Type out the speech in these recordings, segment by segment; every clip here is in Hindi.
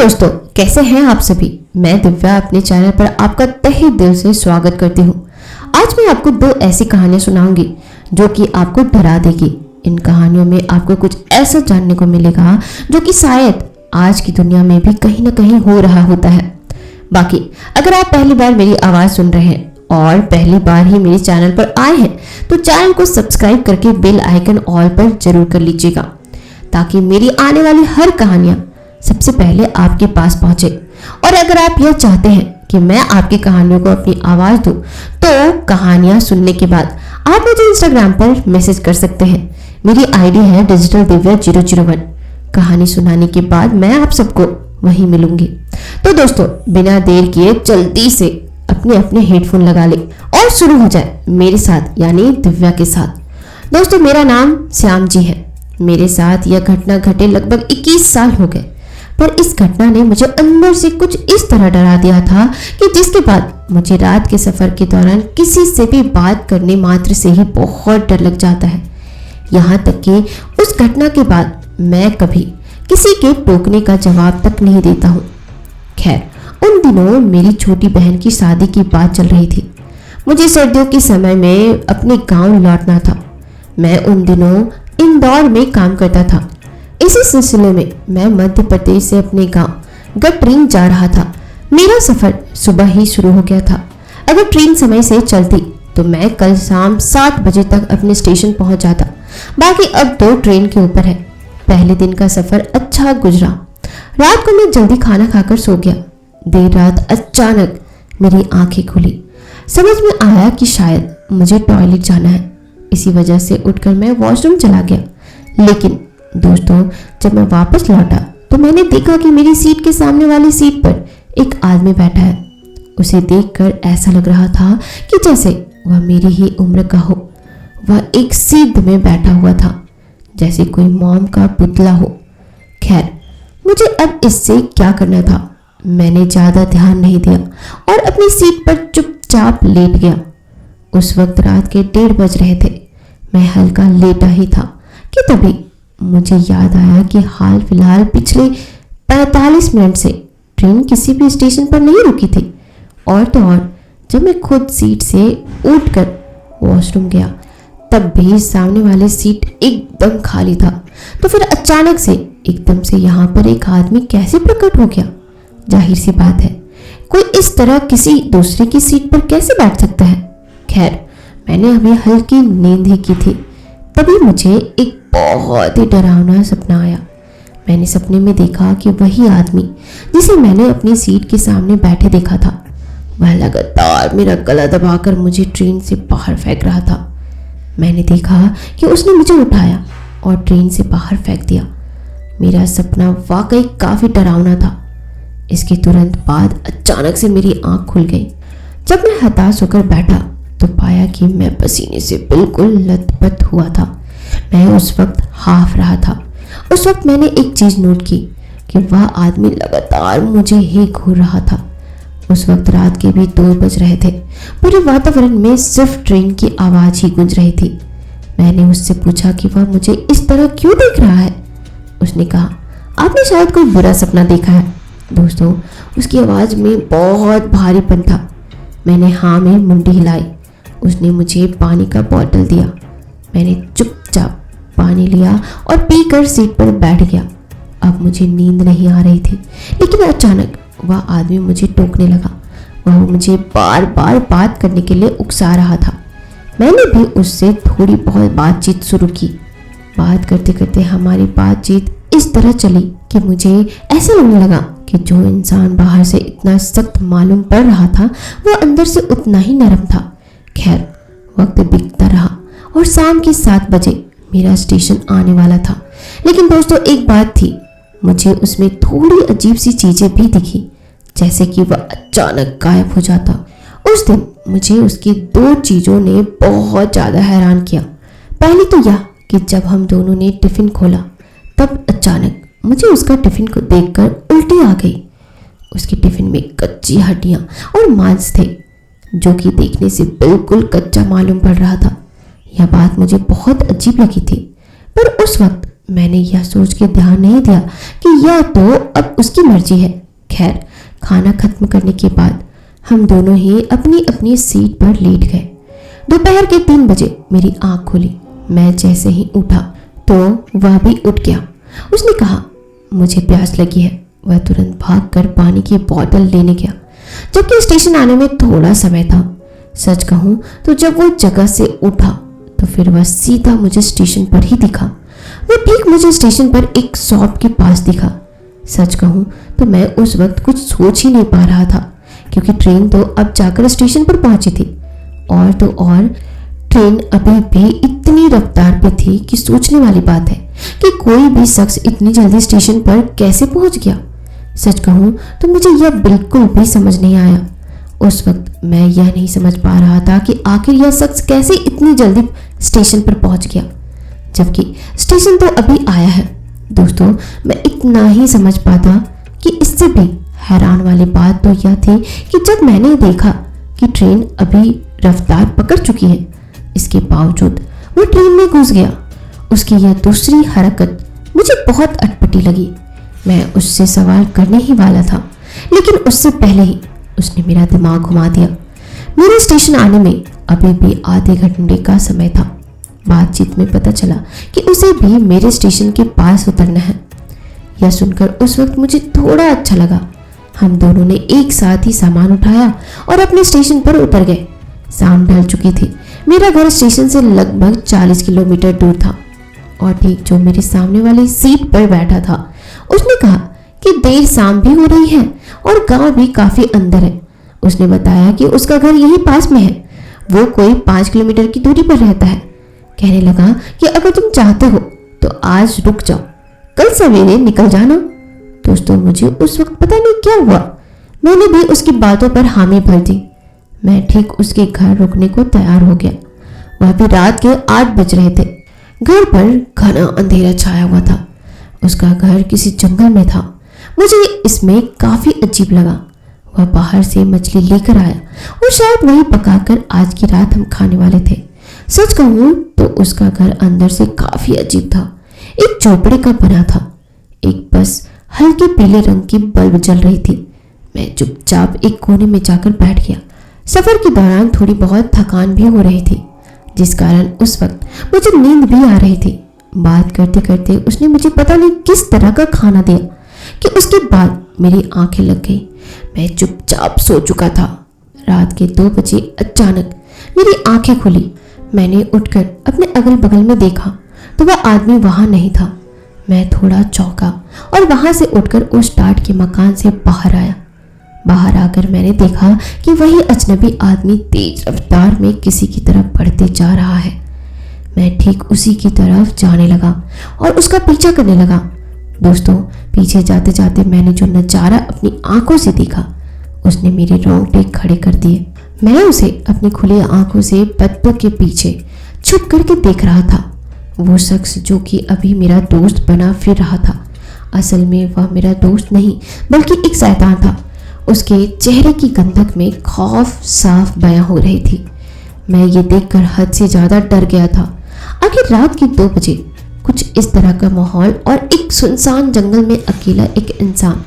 दोस्तों, कैसे हैं आप सभी। मैं दिव्या अपने चैनल पर आपका तहे दिल से स्वागत करती हूँ। आज मैं आपको दो ऐसी कहानियां सुनाऊंगी जो कि आपको डरा देगी। इन कहानियों में आपको कुछ ऐसा जानने को मिलेगा जो कि शायद आज की दुनिया में भी कहीं ना कहीं हो रहा होता है। बाकी अगर आप पहली बार मेरी आवाज़ सुन रहे हैं और पहली बार ही मेरे चैनल पर आए हैं तो चैनल को सब्सक्राइब करके बेल आइकन ऑल पर जरूर कर लीजिएगा, ताकि मेरी आने वाली हर कहानियां सबसे पहले आपके पास पहुंचे। और अगर आप यह चाहते हैं कि मैं आपकी कहानियों को अपनी आवाज़ दूं, तो कहानियां सुनने के बाद आप मुझे इंस्टाग्राम पर मैसेज कर सकते हैं। मेरी आईडी है डिजिटल दिव्या 001। कहानी सुनाने के बाद मैं आप सबको वहीं मिलूंगी। तो दोस्तों, बिना देर किए जल्दी से अपने अपने हेडफोन लगा ले और शुरू हो जाए मेरे साथ, यानी दिव्या के साथ। दोस्तों, मेरा नाम श्याम जी है। मेरे साथ यह घटना घटे लगभग 21 साल हो गए, पर इस घटना ने मुझे अंदर से कुछ इस तरह डरा दिया था कि जिसके बाद मुझे रात के सफर के दौरान किसी से भी बात करने मात्र से ही बहुत डर लग जाता है। यहाँ तक कि उस घटना के बाद मैं कभी किसी के टोकने का जवाब तक नहीं देता हूँ। खैर, उन दिनों मेरी छोटी बहन की शादी की बात चल रही थी। मुझे सर्दियों के समय में अपने गांव लौटना था। मैं उन दिनों इंदौर में काम करता था। इसी सिलसिले में मैं मध्य प्रदेश से अपने गांव ट्रेन जा रहा था। मेरा सफर सुबह ही शुरू हो गया था। अगर ट्रेन समय से चलती तो मैं कल शाम 7 बजे तक अपने स्टेशन पहुंच जाता। बाकी अब तो ट्रेन के ऊपर है। पहले दिन का सफर अच्छा गुजरा। रात को मैं जल्दी खाना खाकर सो गया। देर रात अचानक मेरी आंखें खुली। समझ में आया कि शायद मुझे टॉयलेट जाना है। इसी वजह से उठकर मैं वॉशरूम चला गया। लेकिन दोस्तों, जब मैं वापस लौटा तो मैंने देखा कि मेरी सीट के सामने वाली सीट पर एक आदमी बैठा है। उसे देखकर ऐसा लग रहा था कि जैसे वह मेरी ही उम्र का हो। वह एक सीट में बैठा हुआ था, जैसे कोई मॉम का पुतला हो। खैर, मुझे अब इससे क्या करना था, मैंने ज़्यादा ध्यान नहीं दिया और अपनी सीट पर चुपचाप लेट गया। उस वक्त रात के 1:30 बज रहे थे। मैं हल्का लेटा ही था कि तभी मुझे याद आया कि हाल फिलहाल पिछले 45 मिनट से ट्रेन किसी भी स्टेशन पर नहीं रुकी थी। और तो और जब मैं खुद सीट से उठकर वॉशरूम गया, तब भी सामने वाली सीट एकदम खाली था। तो फिर अचानक से एकदम से यहाँ पर एक आदमी कैसे प्रकट हो गया। जाहिर सी बात है, कोई इस तरह किसी दूसरे की सीट पर कैसे बैठ सकता है। खैर, मैंने अभी हल्की नींद ही की थी, तभी मुझे एक बहुत ही डरावना सपना आया। मैंने सपने में देखा कि वही आदमी जिसे मैंने अपनी सीट के सामने बैठे देखा था, वह लगातार मेरा गला दबाकर मुझे ट्रेन से बाहर फेंक रहा था। मैंने देखा कि उसने मुझे उठाया और ट्रेन से बाहर फेंक दिया। मेरा सपना वाकई काफ़ी डरावना था। इसके तुरंत बाद अचानक से मेरी आंख खुल गई। जब मैं हताश होकर बैठा तो पाया कि मैं पसीने से बिल्कुल लथपथ हुआ था। मैं उस वक्त हाफ रहा था। उस वक्त मैंने एक चीज़ नोट की कि वह आदमी लगातार मुझे ही घूर रहा था। उस वक्त रात के भी 2 बज रहे थे। पूरे वातावरण में सिर्फ ट्रेन की आवाज़ ही गूंज रही थी। मैंने उससे पूछा कि वह मुझे इस तरह क्यों देख रहा है। उसने कहा, आपने शायद कोई बुरा सपना देखा है। दोस्तों, उसकी आवाज़ में बहुत भारीपन था। मैंने हाँ में मुंडी हिलाई। उसने मुझे पानी का बॉटल दिया। मैंने चुपचाप पानी लिया और पीकर सीट पर बैठ गया। अब मुझे नींद नहीं आ रही थी, लेकिन अचानक वह आदमी मुझे टोकने लगा। वह मुझे बार बार बात करने के लिए उकसा रहा था। मैंने भी उससे थोड़ी बहुत बातचीत शुरू की। बात करते करते हमारी बातचीत इस तरह चली कि मुझे ऐसा लगने लगा कि जो इंसान बाहर से इतना सख्त मालूम पड़ रहा था, वह अंदर से उतना ही नरम था। खैर, वक्त बीतता रहा और शाम के 7 बजे मेरा स्टेशन आने वाला था। लेकिन दोस्तों, एक बात थी, मुझे उसमें थोड़ी अजीब सी चीज़ें भी दिखी, जैसे कि वह अचानक गायब हो जाता। उस दिन मुझे उसकी 2 चीज़ों ने बहुत ज़्यादा हैरान किया। पहली तो यह कि जब हम दोनों ने टिफ़िन खोला, तब अचानक मुझे उसका टिफ़िन को देखकर उल्टी आ गई। उसके टिफ़िन में कच्ची हड्डियाँ और मांस थे, जो कि देखने से बिल्कुल कच्चा मालूम पड़ रहा था। यह बात मुझे बहुत अजीब लगी थी, पर उस वक्त मैंने यह सोच के ध्यान नहीं दिया कि यह तो अब उसकी मर्जी है। खैर, खाना खत्म करने के बाद हम दोनों ही अपनी अपनी सीट पर लेट गए। दोपहर के 3 बजे मेरी आंख खुली। मैं जैसे ही उठा तो वह भी उठ गया। उसने कहा, मुझे प्यास लगी है। वह तुरंत भागकर पानी की बोतल लेने गया, जबकि स्टेशन आने में थोड़ा समय था। सच कहूं तो जब वो जगह से उठा तो फिर वह सीधा मुझे स्टेशन पर ही दिखा। वो ठीक मुझे स्टेशन पर एक शॉप के पास दिखा। सच कहूं तो मैं उस वक्त कुछ सोच ही नहीं पा रहा था, क्योंकि ट्रेन तो अब जाकर स्टेशन पर पहुंची थी। और तो और ट्रेन अभी भी इतनी रफ्तार पे थी कि सोचने वाली बात है कि कोई भी शख्स इतनी जल्दी स्टेशन पर कैसे पहुंच गया। सच कहूं तो मुझे यह बिल्कुल भी समझ नहीं आया। उस वक्त मैं यह नहीं समझ पा रहा था कि आखिर यह शख्स कैसे इतनी जल्दी स्टेशन पर पहुंच गया, जबकि स्टेशन तो अभी आया है। दोस्तों, मैं इतना ही समझ पाता कि इससे भी हैरान वाली बात तो यह थी कि जब मैंने देखा कि ट्रेन अभी रफ्तार पकड़ चुकी है, इसके बावजूद वो ट्रेन में घुस गया। उसकी यह दूसरी हरकत मुझे बहुत अटपटी लगी। मैं उससे सवाल करने ही वाला था, लेकिन उससे पहले ही उसने मेरा दिमाग घुमा दिया। मेरे स्टेशन आने में अभी भी आधे घंटे का समय था। बातचीत में पता चला कि उसे भी मेरे स्टेशन के पास उतरना है। यह सुनकर उस वक्त मुझे थोड़ा अच्छा लगा। हम दोनों ने एक साथ ही सामान उठाया और अपने स्टेशन पर उतर गए। शाम ढल चुकी थी। मेरा घर स्टेशन से लगभग 40 किलोमीटर दूर था और ठीक जो मेरे सामने वाली सीट पर बैठा था, उसने कहा कि देर शाम भी हो रही है और गांव भी काफी अंदर है। उसने बताया कि उसका घर यही पास में है। वो कोई 5 किलोमीटर की दूरी पर रहता है। कहने लगा कि अगर तुम चाहते हो तो आज रुक जाओ, कल सवेरे निकल जाना। दोस्तों, मुझे उस वक्त पता नहीं क्या हुआ, मैंने भी उसकी बातों पर हामी भर दी। मैं ठीक उसके घर रुकने को तैयार हो गया। वह भी रात के 8 बज रहे थे। घर पर घना अंधेरा छाया हुआ था। उसका घर किसी जंगल में था। मुझे इसमें काफी अजीब लगा। वह बाहर से मछली लेकर आया और शायद वही पकाकर आज की रात हम खाने वाले थे। सच कहूं तो उसका घर अंदर से काफी अजीब था। एक झोपड़े का बना था। एक बस हल्के पीले रंग की बल्ब जल रही थी। मैं चुपचाप एक कोने में जाकर बैठ गया। सफर के दौरान थोड़ी बहुत थकान भी हो रही थी, जिस कारण उस वक्त मुझे नींद भी आ रही थी। बात करते करते उसने मुझे पता नहीं किस तरह का खाना दिया कि उसके बाद मेरी आंखें लग गई। मैं चुपचाप सो चुका था। रात के 2 बजे अचानक मेरी आंखें खुली। मैंने उठकर अपने अगल बगल में देखा तो वह आदमी वहां नहीं था। मैं थोड़ा चौंका और वहां से उठकर उस टाट के मकान से बाहर आया। बाहर आकर मैंने देखा कि वही अजनबी आदमी तेज रफ्तार में किसी की तरफ बढ़ते जा रहा है। मैं ठीक उसी की तरफ जाने लगा और उसका पीछा करने लगा। दोस्तों, पीछे जाते जाते मैंने जो नजारा अपनी आंखों से देखा, उसने मेरे रोंगटे खड़े कर दिए। मैं उसे अपनी खुली आंखों से पत्तों के पीछे छुप करके देख रहा था। वो शख्स जो कि अभी मेरा दोस्त बना फिर रहा था, असल में वह मेरा दोस्त नहीं बल्कि एक शैतान था। उसके चेहरे की गंधक में खौफ साफ बयां हो रही थी। मैं ये देखकर हद से ज्यादा डर गया था। आखिर रात के 2 बजे कुछ इस तरह का माहौल और एक सुनसान जंगल में अकेला एक इंसान।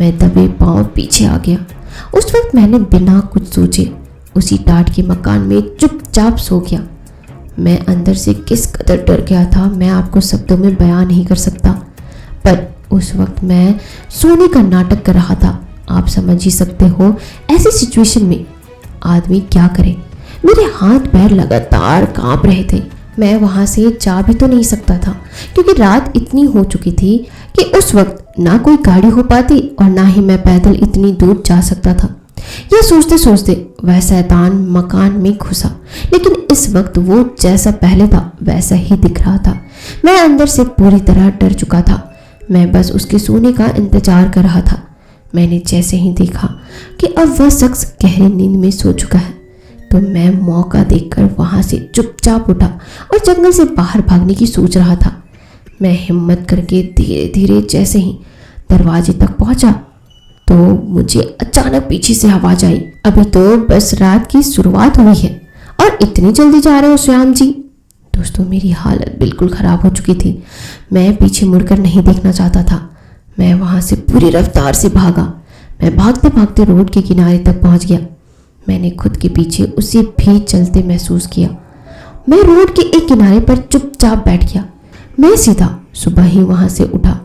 मैं दबे पांव पीछे आ गया। उस वक्त मैंने बिना कुछ सोचे उसी टाट के मकान में चुपचाप सो गया। मैं अंदर से किस कदर डर गया था मैं आपको शब्दों में बयान नहीं कर सकता, पर उस वक्त मैं सोने का नाटक कर रहा था। आप समझ ही सकते हो ऐसी सिचुएशन में आदमी क्या करे। मेरे हाथ पैर लगातार कांप रहे थे। मैं वहां से जा भी तो नहीं सकता था, क्योंकि रात इतनी हो चुकी थी कि उस वक्त ना कोई गाड़ी हो पाती और ना ही मैं पैदल इतनी दूर जा सकता था। यह सोचते सोचते वह शैतान मकान में घुसा, लेकिन इस वक्त वो जैसा पहले था वैसा ही दिख रहा था। मैं अंदर से पूरी तरह डर चुका था। मैं बस उसके सोने का इंतजार कर रहा था। मैंने जैसे ही देखा कि अब वह शख्स गहरी नींद में सो चुका है, तो मैं मौका देखकर वहां से चुपचाप उठा और जंगल से बाहर भागने की सोच रहा था। मैं हिम्मत करके धीरे धीरे जैसे ही दरवाजे तक पहुंचा तो मुझे अचानक पीछे से आवाज आई, अभी तो बस रात की शुरुआत हुई है और इतनी जल्दी जा रहे हो श्याम जी। दोस्तों मेरी हालत बिल्कुल ख़राब हो चुकी थी। मैं पीछे मुड़कर नहीं देखना चाहता था। मैं वहाँ से पूरी रफ्तार से भागा। मैं भागते भागते रोड के किनारे तक पहुँच गया। मैंने खुद के पीछे उसे भी चलते महसूस किया। मैं रोड के एक किनारे पर चुपचाप बैठ गया। मैं सीधा सुबह ही वहाँ से उठा।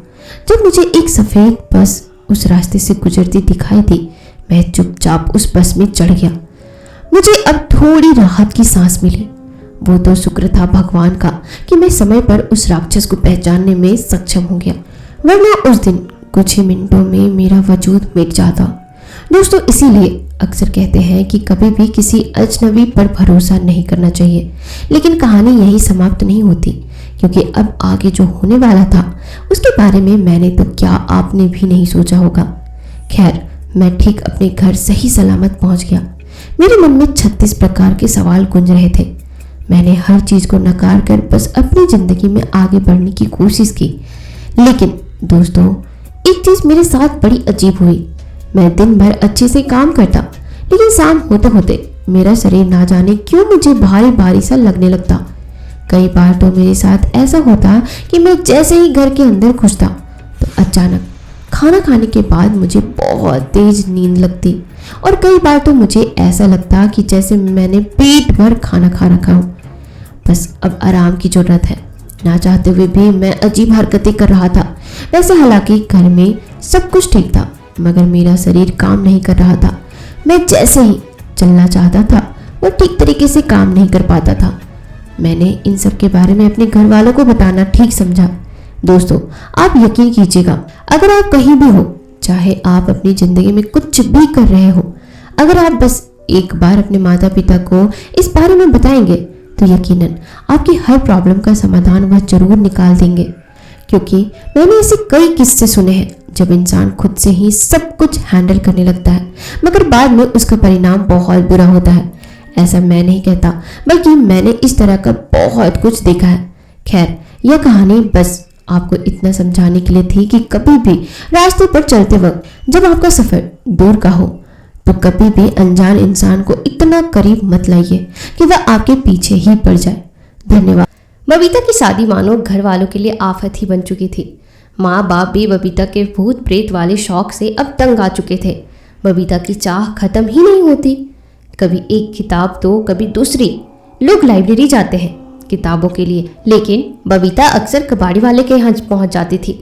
जब मुझे एक सफ़ेद बस उस रास्ते से गुजरती दिखाई दी, मैं चुपचाप उस बस में चढ़ गया। मुझे अब थोड़ी राहत की सांस मिली। वो तो शुक्र था भगवान का कि मैं समय पर उस राक्षस को पहचानने में सक्षम हो गया, वरना उस दिन कुछ ही मिनटों में मेरा वजूद मिट जाता। दोस्तों इसीलिए अक्सर कहते हैं कि कभी भी किसी अजनबी पर भरोसा नहीं करना चाहिए। लेकिन कहानी यही समाप्त नहीं होती, क्योंकि अब आगे जो होने वाला था उसके बारे में मैंने तो क्या आपने भी नहीं सोचा होगा। खैर, मैं ठीक अपने घर सही सलामत पहुंच गया। मेरे मन में 36 प्रकार के सवाल गूंज रहे थे। मैंने हर चीज़ को नकार कर बस अपनी ज़िंदगी में आगे बढ़ने की कोशिश की। लेकिन दोस्तों एक चीज़ मेरे साथ बड़ी अजीब हुई। मैं दिन भर अच्छे से काम करता, लेकिन शाम होते होते मेरा शरीर ना जाने क्यों मुझे भारी भारी सा लगने लगता। कई बार तो मेरे साथ ऐसा होता कि मैं जैसे ही घर के अंदर घुसता तो अचानक खाना खाने के बाद मुझे बहुत तेज नींद लगती, और कई बार तो मुझे ऐसा लगता कि जैसे मैंने पेट भर खाना खा रखा हो। बस अब आराम की जरूरत है। ना चाहते हुए भी मैं अजीब हरकतें कर रहा था। वैसे हालांकि घर में सब कुछ ठीक था, मगर मेरा शरीर काम नहीं कर रहा था। मैं जैसे ही चलना चाहता था वो ठीक तरीके से काम नहीं कर पाता था। मैंने इन सब के बारे में अपने घर वालों को बताना ठीक समझा। दोस्तों आप यकीन कीजिएगा, अगर आप कहीं भी हो, चाहे आप अपनी ज़िंदगी में कुछ भी कर रहे हो, अगर आप बस एक बार अपने माता पिता को इस बारे में बताएंगे तो यकीनन आपकी हर प्रॉब्लम का समाधान वह जरूर निकाल देंगे। क्योंकि मैंने ऐसे कई किस्से सुने हैं जब इंसान खुद से ही सब कुछ हैंडल करने लगता है, मगर बाद में उसका परिणाम बहुत बुरा होता है। ऐसा मैं नहीं कहता, बल्कि मैंने इस तरह का बहुत कुछ देखा है। खैर, यह कहानी बस आपको इतना समझाने के लिए थी कि कभी भी रास्ते पर चलते वक्त जब आपका सफ़र दूर का हो तो कभी भी अनजान इंसान को इतना करीब मत लाइए कि वह आपके पीछे ही पड़ जाए। धन्यवाद। बबीता की शादी मानो घर वालों के लिए आफत ही बन चुकी थी। माँ बाप भी बबीता के भूत प्रेत वाले शौक से अब तंग आ चुके थे। बबीता की चाह खत्म ही नहीं होती। कभी एक किताब तो कभी दूसरी। लोग लाइब्रेरी जाते हैं किताबों के लिए, लेकिन बबीता अक्सर कबाड़ी वाले के यहाँ पहुँच जाती थी।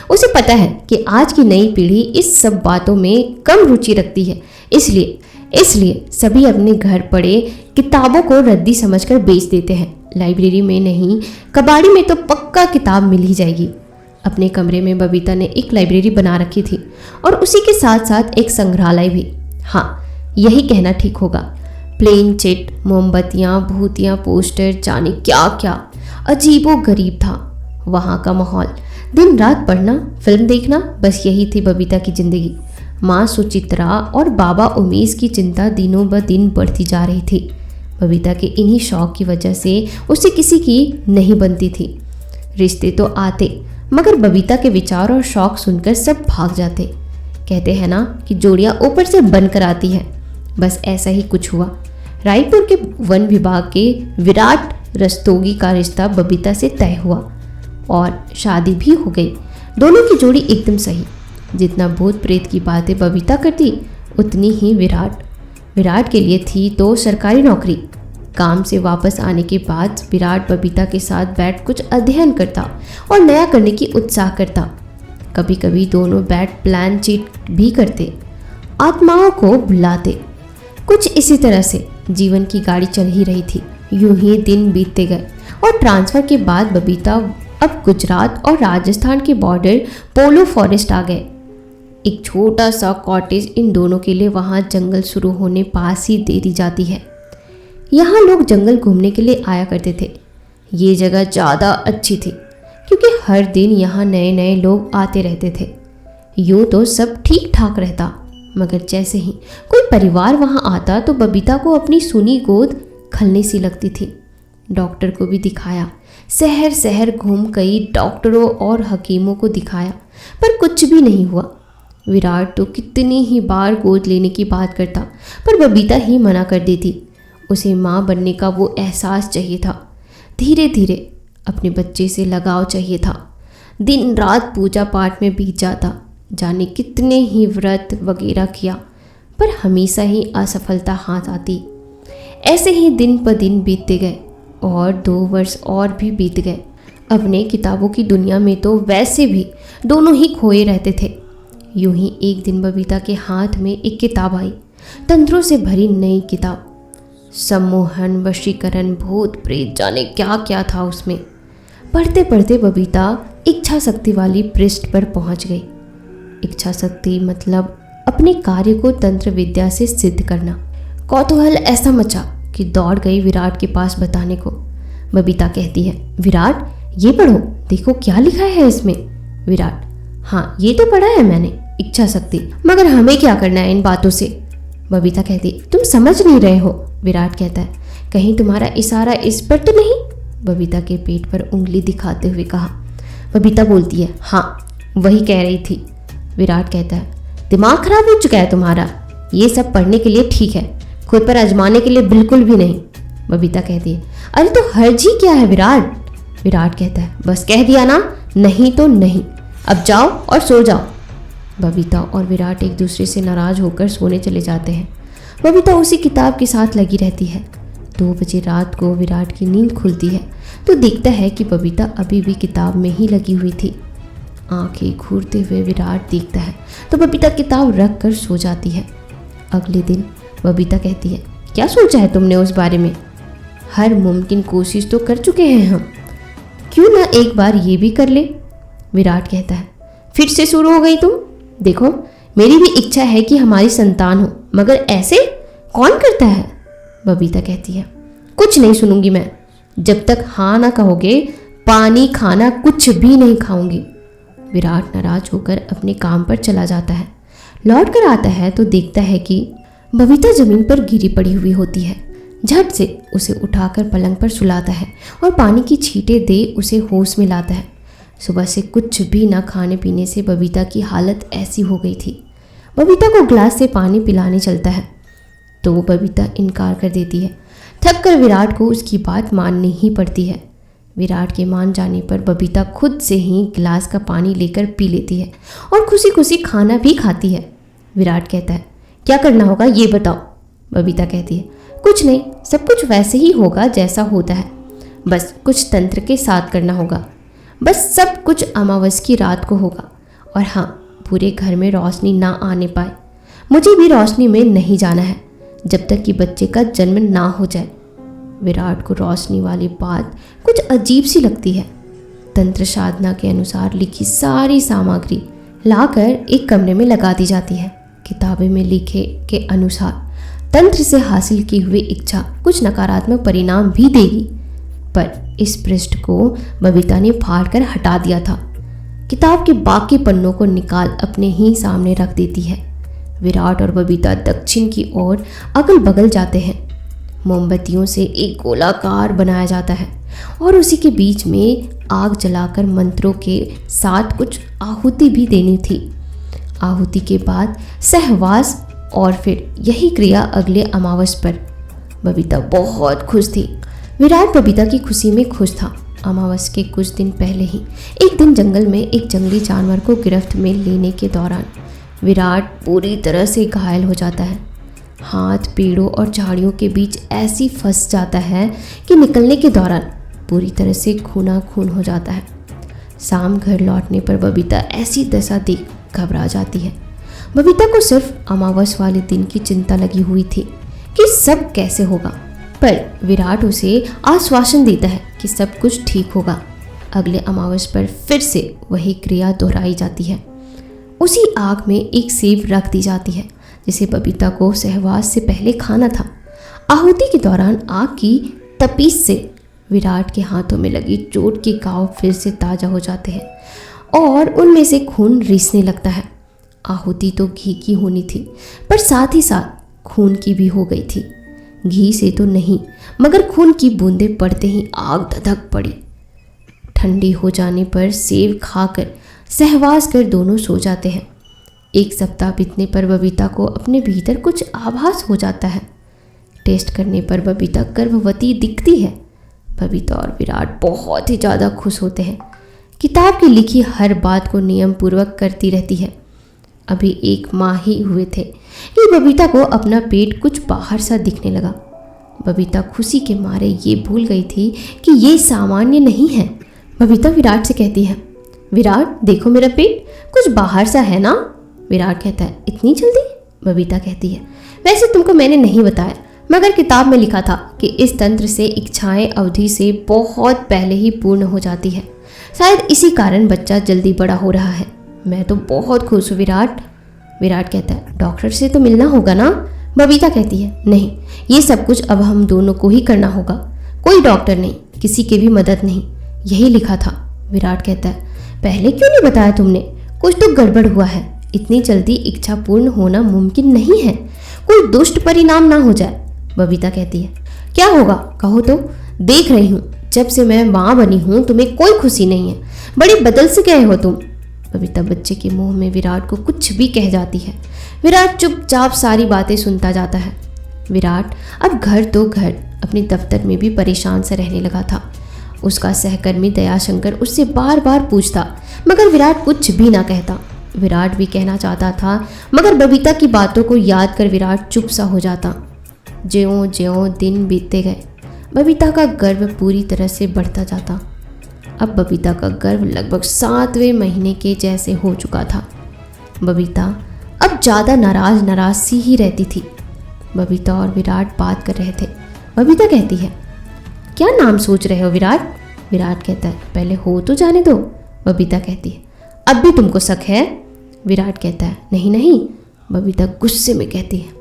उसे पता है कि आज की नई पीढ़ी इस सब बातों में कम रुचि रखती है, इसलिए सभी अपने घर पड़े किताबों को रद्दी समझकर बेच देते हैं। लाइब्रेरी में नहीं, कबाड़ी में तो पक्का किताब मिल ही जाएगी। अपने कमरे में बबीता ने एक लाइब्रेरी बना रखी थी और उसी के साथ साथ एक संग्रहालय भी। हाँ, यही कहना ठीक होगा। प्लेन चिट, मोमबत्तियाँ, भूतियाँ, पोस्टर, जाने क्या क्या अजीबो गरीब था वहाँ का माहौल। दिन रात पढ़ना, फिल्म देखना, बस यही थी बबीता की जिंदगी। माँ सुचित्रा और बाबा उमेश की चिंता दिनों ब दिन बढ़ती जा रही थी। बबीता के इन्हीं शौक की वजह से उसे किसी की नहीं बनती थी। रिश्ते तो आते, मगर बबीता के विचार और शौक सुनकर सब भाग जाते। कहते हैं ना कि जोड़ियाँ ऊपर से बनकर आती हैं। बस ऐसा ही कुछ हुआ। रायपुर के वन विभाग के विराट रस्तोगी का रिश्ता बबीता से तय हुआ और शादी भी हो गई। दोनों की जोड़ी एकदम सही। जितना भूत प्रेत की बातें बबीता करती, उतनी ही विराट के लिए थी तो सरकारी नौकरी। काम से वापस आने के बाद विराट बबीता के साथ बैठ कुछ अध्ययन करता और नया करने की उत्साह करता। कभी कभी दोनों बैठ प्लान चीट भी करते, आत्माओं को बुलाते। कुछ इसी तरह से जीवन की गाड़ी चल ही रही थी। यूं ही दिन बीतते गए और ट्रांसफ़र के बाद बबीता अब गुजरात और राजस्थान के बॉर्डर पोलो फॉरेस्ट आ गए। एक छोटा सा कॉटेज इन दोनों के लिए वहाँ जंगल शुरू होने पास ही दे दी जाती है। यहाँ लोग जंगल घूमने के लिए आया करते थे। ये जगह ज़्यादा अच्छी थी क्योंकि हर दिन यहाँ नए नए लोग आते रहते थे। यूँ तो सब ठीक ठाक रहता, मगर जैसे ही कोई परिवार वहाँ आता तो बबीता को अपनी सुनी गोद खलने सी लगती थी। डॉक्टर को भी दिखाया, शहर शहर घूम कई डॉक्टरों और हकीमों को दिखाया, पर कुछ भी नहीं हुआ। विराट तो कितनी ही बार गोद लेने की बात करता, पर बबीता ही मना कर देती। उसे माँ बनने का वो एहसास चाहिए था। धीरे धीरे अपने बच्चे से लगाव चाहिए था। दिन रात पूजा पाठ में बीत जाता, जाने कितने ही व्रत वगैरह किया, पर हमेशा ही असफलता हाथ आती। ऐसे ही दिन पर दिन बीतते गए और 2 वर्ष और भी बीत गए। अपने किताबों की दुनिया में तो वैसे भी दोनों ही खोए रहते थे। यूं ही एक दिन बबीता के हाथ में एक किताब आई, तंत्रों से भरी नई किताब। सम्मोहन, वशीकरण, भूत प्रेत, जाने क्या क्या था उसमें। पढ़ते पढ़ते बबीता इच्छा शक्ति वाली पृष्ठ पर पहुंच गई। इच्छा शक्ति मतलब अपने कार्य को तंत्र विद्या से सिद्ध करना। कौतूहल ऐसा मचा कि दौड़ गई विराट के पास बताने को। बबीता कहती है, विराट ये पढ़ो, देखो क्या लिखा है इसमें। विराट, हाँ ये तो पढ़ा है मैंने, इच्छा शक्ति, मगर हमें क्या करना है इन बातों से। बबीता कहती, तुम समझ नहीं रहे हो। विराट कहता है, कहीं तुम्हारा इशारा इस पर तो नहीं। बबीता के पेट पर उंगली दिखाते हुए कहा। बबीता बोलती है, हाँ वही कह रही थी। विराट कहता है, दिमाग खराब हो चुका है तुम्हारा, ये सब पढ़ने के लिए ठीक है, खुद पर आजमाने के लिए बिल्कुल भी नहीं। बबीता कहती है, अरे तो हर्ज ही क्या है विराट। विराट कहता है, बस कह दिया ना, नहीं तो नहीं, अब जाओ और सो जाओ। बबीता और विराट एक दूसरे से नाराज होकर सोने चले जाते हैं। बबीता उसी किताब के साथ लगी रहती है। 2 बजे रात को विराट की नींद खुलती है तो देखता है कि बबीता अभी भी किताब में ही लगी हुई थी। आंखें घूरते हुए विराट देखता है तो बबीता किताब रख कर सो जाती है। अगले दिन बबीता कहती है, क्या सोचा है तुमने उस बारे में? हर मुमकिन कोशिश तो कर चुके हैं हम, क्यों ना एक बार ये भी कर ले। विराट कहता है, फिर से शुरू हो गई तुम। देखो मेरी भी इच्छा है कि हमारी संतान हो, मगर ऐसे कौन करता है। बबीता कहती है, कुछ नहीं सुनूंगी मैं, जब तक हाँ ना कहोगे पानी खाना कुछ भी नहीं खाऊंगी। विराट नाराज होकर अपने काम पर चला जाता है। लौट कर आता है तो देखता है कि बबीता जमीन पर गिरी पड़ी हुई होती है। झट से उसे उठाकर पलंग पर सुलाता है और पानी की छींटे दे उसे होश में लाता है। सुबह से कुछ भी न खाने पीने से बबीता की हालत ऐसी हो गई थी। बबीता को ग्लास से पानी पिलाने चलता है तो वो बबीता इनकार कर देती है। थक कर विराट को उसकी बात माननी ही पड़ती है। विराट के मान जाने पर बबीता खुद से ही गिलास का पानी लेकर पी लेती है और खुशी खुशी खाना भी खाती है। विराट कहता है, क्या करना होगा ये बताओ। बबीता कहती है, कुछ नहीं, सब कुछ वैसे ही होगा जैसा होता है, बस कुछ तंत्र के साथ करना होगा। बस सब कुछ अमावस की रात को होगा और हाँ, पूरे घर में रोशनी ना आने पाए। मुझे भी रोशनी में नहीं जाना है जब तक कि बच्चे का जन्म ना हो जाए। विराट को रोशनी वाली बात कुछ अजीब सी लगती है। तंत्र साधना के अनुसार लिखी सारी सामग्री लाकर एक कमरे में लगा दी जाती है। किताबें में लिखे के अनुसार तंत्र से हासिल की हुई इच्छा कुछ नकारात्मक परिणाम भी देगी, पर इस पृष्ठ को बबीता ने फाड़ कर हटा दिया था। किताब के बाकी पन्नों को निकाल अपने ही सामने रख देती है। विराट और बबीता दक्षिण की ओर अगल बगल जाते हैं। मोमबत्तियों से एक गोलाकार बनाया जाता है और उसी के बीच में आग जलाकर मंत्रों के साथ कुछ आहुति भी देनी थी। आहुति के बाद सहवास और फिर यही क्रिया अगले अमावस पर। बबीता बहुत खुश थी। विराट बबीता की खुशी में खुश था। अमावस के कुछ दिन पहले ही एक दिन जंगल में एक जंगली जानवर को गिरफ्त में लेने के दौरान विराट पूरी तरह से घायल हो जाता है। हाथ पेड़ों और झाड़ियों के बीच ऐसी फंस जाता है कि निकलने के दौरान पूरी तरह से खूना खून हो जाता है। शाम घर लौटने पर बबीता ऐसी दशा देख घबरा जाती है। बबीता को सिर्फ अमावस वाले दिन की चिंता लगी हुई थी कि सब कैसे होगा, पर विराट उसे आश्वासन देता है कि सब कुछ ठीक होगा। अगले अमावस पर फिर से वही क्रिया दोहराई जाती है। उसी आग में एक सेब रख दी जाती है जिसे बबीता को सहवास से पहले खाना था। आहुति के दौरान आग की तपीस से विराट के हाथों में लगी चोट के घाव फिर से ताज़ा हो जाते हैं और उनमें से खून रिसने लगता है। आहुति तो घी की होनी थी, पर साथ ही साथ खून की भी हो गई थी। घी से तो नहीं, मगर खून की बूंदें पड़ते ही आग धधक पड़ी। ठंडी हो जाने पर सेब खाकर सहवास कर दोनों सो जाते हैं। 1 सप्ताह बीतने पर बबीता को अपने भीतर कुछ आभास हो जाता है। टेस्ट करने पर बबीता गर्भवती दिखती है, बबीता और विराट बहुत ही ज़्यादा खुश होते हैं। किताब की लिखी हर बात को नियम पूर्वक करती रहती है। अभी 1 माह ही हुए थे कि बबीता को अपना पेट कुछ बाहर सा दिखने लगा। बबीता खुशी के मारे ये भूल गई थी कि ये सामान्य नहीं है। बबीता विराट से कहती है, विराट देखो मेरा पेट कुछ बाहर सा है ना। विराट कहता है, इतनी जल्दी? बबीता कहती है, वैसे तुमको मैंने नहीं बताया, मगर किताब में लिखा था कि इस तंत्र से इच्छाएं अवधि से बहुत पहले ही पूर्ण हो जाती है। शायद इसी कारण बच्चा जल्दी बड़ा हो रहा है। मैं तो बहुत खुश हूँ विराट। विराट कहता है, डॉक्टर से तो मिलना होगा ना। बबीता कहती है, नहीं, ये सब कुछ अब हम दोनों को ही करना होगा। कोई डॉक्टर नहीं, किसी की भी मदद नहीं, यही लिखा था। विराट कहता है, पहले क्यों नहीं बताया तुमने? कुछ तो गड़बड़ हुआ है। इतनी जल्दी इच्छा पूर्ण होना मुमकिन नहीं है, कोई दुष्ट परिणाम ना हो जाए। बबीता कहती है, क्या होगा कहो तो। देख रही हूँ जब से मैं माँ बनी हूँ तुम्हें कोई खुशी नहीं है, बड़े बदल से गए हो तुम। बबीता बच्चे के मुंह में विराट को कुछ भी कह जाती है। विराट चुपचाप सारी बातें सुनता जाता है। विराट अब घर तो घर, अपने दफ्तर में भी परेशान सा रहने लगा था। उसका सहकर्मी दयाशंकर उससे बार बार पूछता, मगर विराट कुछ भी ना कहता। विराट भी कहना चाहता था, मगर बबीता की बातों को याद कर विराट चुप सा हो जाता। ज्यों ज्यों दिन बीतते गए, बबीता का गर्व पूरी तरह से बढ़ता जाता। अब बबीता का गर्भ लगभग 7वें महीने के जैसे हो चुका था। बबीता अब ज़्यादा नाराज सी ही रहती थी। बबीता और विराट बात कर रहे थे। बबीता कहती है, क्या नाम सोच रहे हो विराट? विराट कहता है, पहले हो तो जाने दो। बबीता कहती है, अब भी तुमको शक है? विराट कहता है, नहीं नहीं। बबीता गुस्से में कहती है,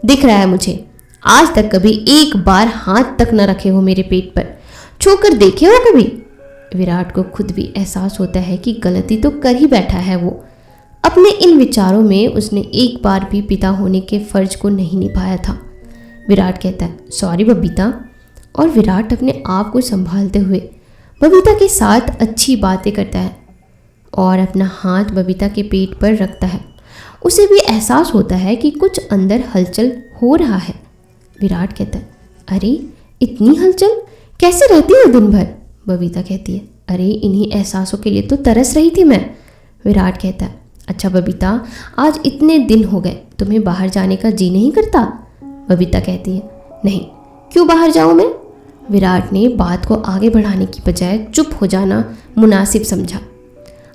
दिख रहा है मुझे, आज तक कभी एक बार हाथ तक न रखे हो मेरे पेट पर, छूकर देखे हो कभी? विराट को खुद भी एहसास होता है कि गलती तो कर ही बैठा है वो। अपने इन विचारों में उसने एक बार भी पिता होने के फर्ज को नहीं निभाया था। विराट कहता है, सॉरी बबीता। और विराट अपने आप को संभालते हुए बबीता के साथ अच्छी बातें करता है और अपना हाथ बबीता के पेट पर रखता है। उसे भी एहसास होता है कि कुछ अंदर हलचल हो रहा है। विराट कहता है, अरे इतनी हलचल, कैसे रहती हो दिन भर? बबीता कहती है, अरे इन्हीं एहसासों के लिए तो तरस रही थी मैं। विराट कहता है, अच्छा बबीता, आज इतने दिन हो गए, तुम्हें बाहर जाने का जी नहीं करता? बबीता कहती है, नहीं, क्यों बाहर जाऊं मैं? विराट ने बात को आगे बढ़ाने की बजाय चुप हो जाना मुनासिब समझा।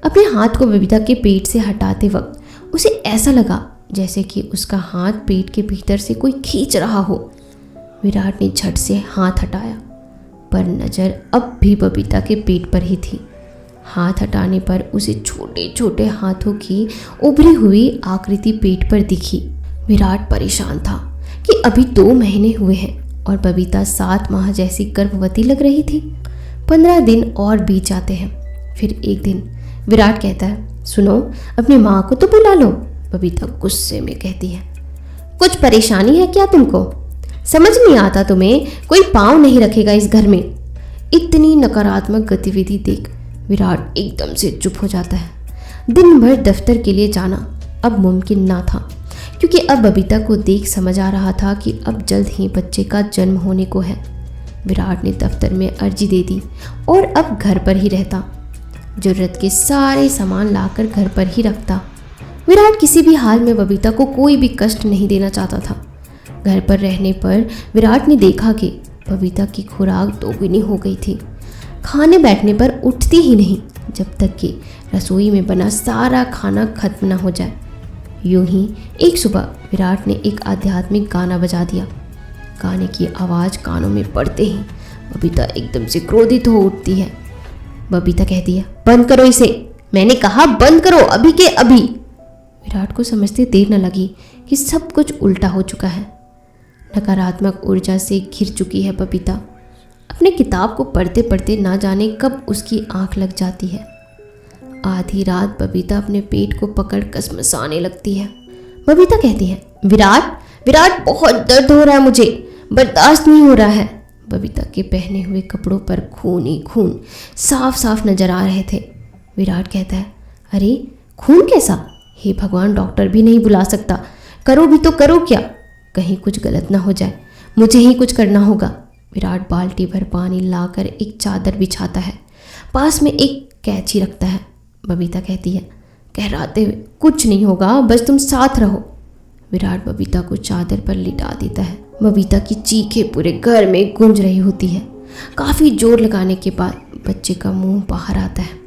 अपने हाथ को बबीता के पेट से हटाते वक्त उसे ऐसा लगा जैसे कि उसका हाथ पेट के भीतर से कोई खींच रहा हो। विराट ने झट से हाथ हटाया, पर नज़र अब भी बबीता के पेट पर ही थी। हाथ हटाने पर उसे छोटे छोटे हाथों की उभरी हुई आकृति पेट पर दिखी। विराट परेशान था कि अभी 2 महीने हुए हैं और बबीता 7 माह जैसी गर्भवती लग रही थी। 15 दिन और बीत जाते हैं। फिर एक दिन विराट कहता है, सुनो, अपनी माँ को तो बुला लो। बबीता गुस्से में कहती है, कुछ परेशानी है क्या तुमको? समझ नहीं आता तुम्हें? कोई पाँव नहीं रखेगा इस घर में। इतनी नकारात्मक गतिविधि देख विराट एकदम से चुप हो जाता है। दिन भर दफ्तर के लिए जाना अब मुमकिन ना था, क्योंकि अब बबीता को देख समझ आ रहा था कि अब जल्द ही बच्चे का जन्म होने को है। विराट ने दफ्तर में अर्जी दे दी और अब घर पर ही रहता। जरूरत के सारे सामान लाकर घर पर ही रखता। विराट किसी भी हाल में बबीता को कोई भी कष्ट नहीं देना चाहता था। घर पर रहने पर विराट ने देखा कि बबीता की खुराक दोगुनी हो गई थी। खाने बैठने पर उठती ही नहीं जब तक कि रसोई में बना सारा खाना खत्म न हो जाए। यूं ही एक सुबह विराट ने एक आध्यात्मिक गाना बजा दिया। गाने की आवाज़ कानों में पड़ते ही बबीता एकदम से क्रोधित हो उठती है। बबीता कहती है, बंद करो इसे, मैंने कहा बंद करो अभी के अभी। विराट को समझते देर न लगी कि सब कुछ उल्टा हो चुका है। नकारात्मक ऊर्जा से घिर चुकी है बबीता। अपने किताब को पढ़ते पढ़ते ना जाने कब उसकी आंख लग जाती है। आधी रात बबीता अपने पेट को पकड़ कसमसाने लगती है। बबीता कहती है, विराट विराट, बहुत दर्द हो रहा है मुझे, बर्दाश्त नहीं हो रहा है। बबीता के पहने हुए कपड़ों पर खून ही खून साफ साफ नजर आ रहे थे। विराट कहता है, अरे खून कैसा? हे भगवान, डॉक्टर भी नहीं बुला सकता, करो भी तो करो क्या? कहीं कुछ गलत ना हो जाए, मुझे ही कुछ करना होगा। विराट बाल्टी भर पानी लाकर एक चादर बिछाता है, पास में एक कैंची रखता है। बबीता कहती है कहराते हुए, कुछ नहीं होगा, बस तुम साथ रहो। विराट बबीता को चादर पर लिटा देता है। बबीता की चीखें पूरे घर में गूंज रही होती है। काफ़ी जोर लगाने के बाद बच्चे का मुंह बाहर आता है।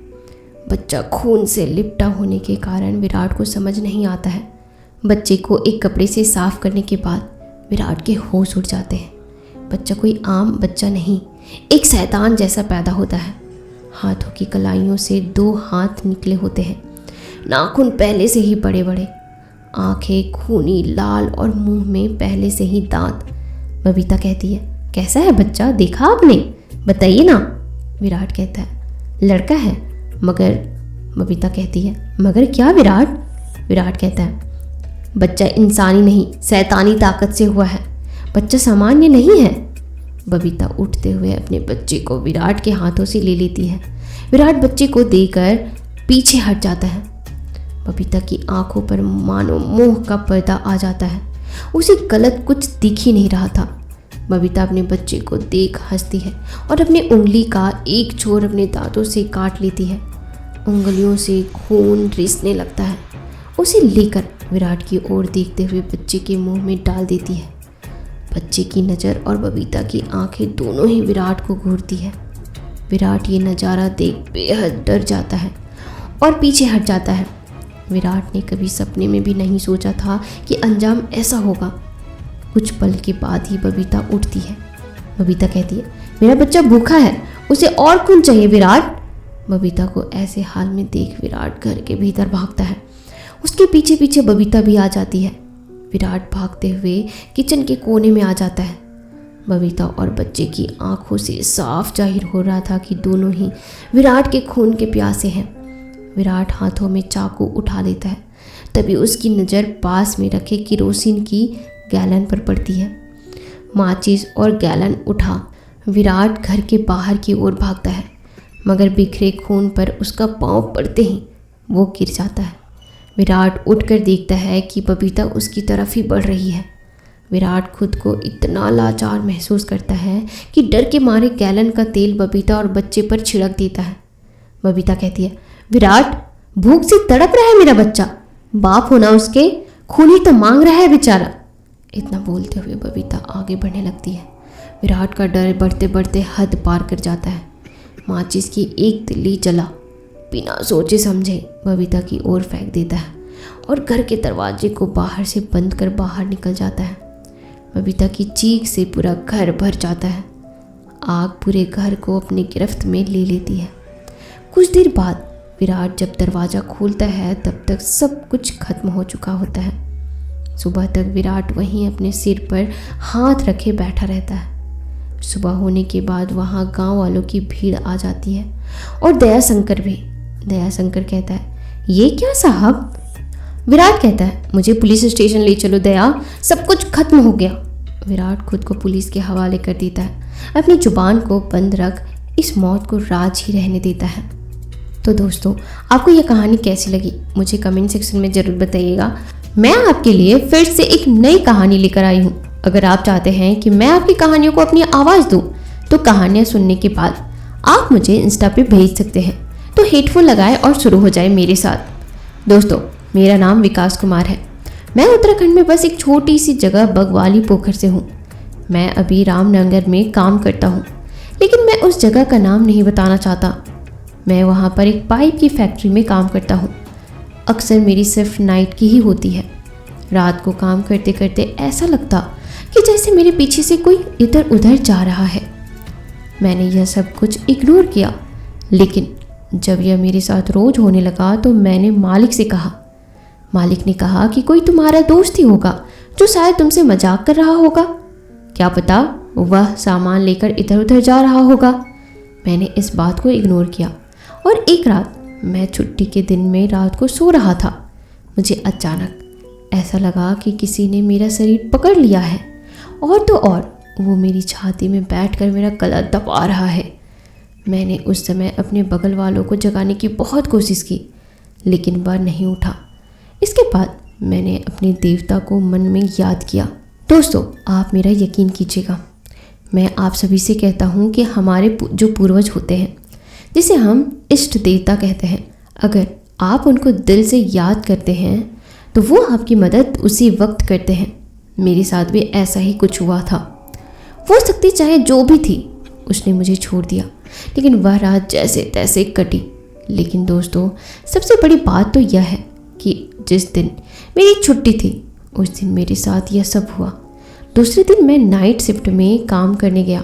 बच्चा खून से लिपटा होने के कारण विराट को समझ नहीं आता है। बच्चे को एक कपड़े से साफ करने के बाद विराट के होश उड़ जाते हैं। बच्चा कोई आम बच्चा नहीं, एक शैतान जैसा पैदा होता है। हाथों की कलाइयों से 2 हाथ निकले होते हैं, नाखून पहले से ही बड़े बड़े, आंखें खूनी लाल और मुंह में पहले से ही दांत। बबीता कहती है कैसा है बच्चा, देखा आपने, बताइए ना। विराट कहता है लड़का है, मगर। बबीता कहती है मगर क्या विराट? विराट कहता है बच्चा इंसानी नहीं, शैतानी ताकत से हुआ है, बच्चा सामान्य नहीं है। बबीता उठते हुए अपने बच्चे को विराट के हाथों से ले लेती है। विराट बच्चे को देकर पीछे हट जाता है। बबीता की आंखों पर मानो मोह का पर्दा आ जाता है। उसे गलत कुछ दिख ही नहीं रहा था। बबीता अपने बच्चे को देख हंसती है और अपनी उंगली का एक छोर अपने दांतों से काट लेती है। उंगलियों से खून रिसने लगता है। उसे लेकर विराट की ओर देखते हुए बच्चे के मुंह में डाल देती है। बच्चे की नज़र और बबीता की आंखें दोनों ही विराट को घूरती है। विराट ये नज़ारा देख बेहद डर जाता है और पीछे हट जाता है। विराट ने कभी सपने में भी नहीं सोचा था कि अंजाम ऐसा होगा। कुछ पल के बाद ही बबीता उठती है। बबीता कहती है मेरा बच्चा भूखा है, उसे और खून चाहिए विराट। बबीता को ऐसे हाल में देख विराट घर के भीतर भागता है। उसके पीछे पीछे बबीता भी आ जाती है। विराट भागते हुए किचन के कोने में आ जाता है। बबीता और बच्चे की आंखों से साफ जाहिर हो रहा था कि दोनों ही विराट के खून के प्यासे हैं। विराट हाथों में चाकू उठा लेता है। तभी उसकी नज़र पास में रखे केरोसिन की गैलन पर पड़ती है। माचिस और गैलन उठा विराट घर के बाहर की ओर भागता है, मगर बिखरे खून पर उसका पांव पड़ते ही वो गिर जाता है। विराट उठकर देखता है कि बबीता उसकी तरफ ही बढ़ रही है। विराट खुद को इतना लाचार महसूस करता है कि डर के मारे गैलन का तेल बबीता और बच्चे पर छिड़क देता है। बबीता कहती है विराट, भूख से तड़प रहा है मेरा बच्चा, बाप होना उसके, खून ही तो मांग रहा है बेचारा। इतना बोलते हुए बबीता आगे बढ़ने लगती है। विराट का डर बढ़ते बढ़ते हद पार कर जाता है। माचिस की एक तिल्ली जला बिना सोचे समझे बबीता की ओर फेंक देता है और घर के दरवाजे को बाहर से बंद कर बाहर निकल जाता है। बबीता की चीख से पूरा घर भर जाता है। आग पूरे घर को अपनी गिरफ्त में ले लेती है। कुछ देर बाद विराट जब दरवाज़ा खोलता है तब तक सब कुछ खत्म हो चुका होता है। सुबह तक विराट वहीं अपने सिर पर हाथ रखे बैठा रहता है। सुबह होने के बाद वहाँ गांव वालों की भीड़ आ जाती है और दयाशंकर भी। दयाशंकर कहता है ये क्या साहब? विराट कहता है मुझे पुलिस स्टेशन ले चलो दया, सब कुछ खत्म हो गया। विराट खुद को पुलिस के हवाले कर देता है, अपनी जुबान को बंद रख इस मौत को राज ही रहने देता है। तो दोस्तों, आपको यह कहानी कैसी लगी मुझे कमेंट सेक्शन में ज़रूर बताइएगा। मैं आपके लिए फिर से एक नई कहानी लेकर आई हूँ। अगर आप चाहते हैं कि मैं आपकी कहानियों को अपनी आवाज़ दूँ तो कहानियाँ सुनने के बाद आप मुझे इंस्टा पे भेज सकते हैं। तो हेडफोन लगाए और शुरू हो जाए मेरे साथ। दोस्तों, मेरा नाम विकास कुमार है। मैं उत्तराखंड में बस एक छोटी सी जगह बगवाली पोखर से हूँ। मैं अभी रामनगर में काम करता हूँ, लेकिन मैं उस जगह का नाम नहीं बताना चाहता। मैं वहाँ पर एक पाइप की फैक्ट्री में काम करता हूँ। अक्सर मेरी सिर्फ नाइट की ही होती है। रात को काम करते करते ऐसा लगता कि जैसे मेरे पीछे से कोई इधर उधर जा रहा है। मैंने यह सब कुछ इग्नोर किया, लेकिन जब यह मेरे साथ रोज होने लगा तो मैंने मालिक से कहा। मालिक ने कहा कि कोई तुम्हारा दोस्त ही होगा जो शायद तुमसे मजाक कर रहा होगा, क्या पता वह सामान लेकर इधर उधर जा रहा होगा। मैंने इस बात को इग्नोर किया और एक रात मैं छुट्टी के दिन में रात को सो रहा था। मुझे अचानक ऐसा लगा कि किसी ने मेरा शरीर पकड़ लिया है और तो और वो मेरी छाती में बैठकर मेरा गला दबा रहा है। मैंने उस समय अपने बगल वालों को जगाने की बहुत कोशिश की, लेकिन वह नहीं उठा। इसके बाद मैंने अपने देवता को मन में याद किया। दोस्तों, आप मेरा यकीन कीजिएगा, मैं आप सभी से कहता हूँ कि हमारे जो पूर्वज होते हैं, जिसे हम इष्ट देवता कहते हैं, अगर आप उनको दिल से याद करते हैं तो वो आपकी मदद उसी वक्त करते हैं। मेरे साथ भी ऐसा ही कुछ हुआ था। वो शक्ति चाहे जो भी थी, उसने मुझे छोड़ दिया, लेकिन वह रात जैसे तैसे कटी। लेकिन दोस्तों, सबसे बड़ी बात तो यह है कि जिस दिन मेरी छुट्टी थी उस दिन मेरे साथ यह सब हुआ। दूसरे दिन मैं नाइट शिफ्ट में काम करने गया।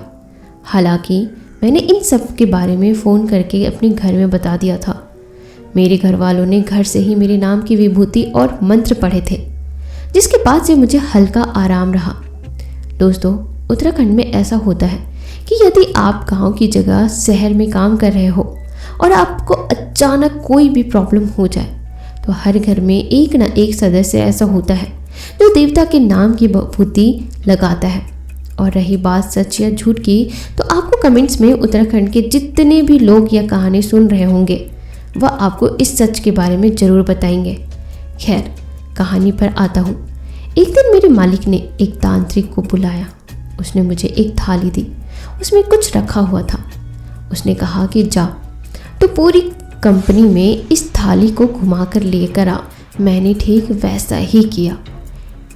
हालांकि मैंने इन सब के बारे में फ़ोन करके अपने घर में बता दिया था। मेरे घर वालों ने घर से ही मेरे नाम की विभूति और मंत्र पढ़े थे, जिसके बाद से मुझे हल्का आराम रहा। दोस्तों, उत्तराखंड में ऐसा होता है कि यदि आप गांव की जगह शहर में काम कर रहे हो और आपको अचानक कोई भी प्रॉब्लम हो जाए, तो हर घर में एक ना एक सदस्य ऐसा होता है जो देवता के नाम की विभूति लगाता है। और रही बात सच या झूठ की, तो आपको कमेंट्स में उत्तराखंड के जितने भी लोग यह कहानी सुन रहे होंगे, वह आपको इस सच के बारे में ज़रूर बताएंगे। खैर, कहानी पर आता हूँ। एक दिन मेरे मालिक ने एक तांत्रिक को बुलाया। उसने मुझे एक थाली दी, उसमें कुछ रखा हुआ था। उसने कहा कि जा तो पूरी कंपनी में इस थाली को घुमाकर लेकर आ। मैंने ठीक वैसा ही किया।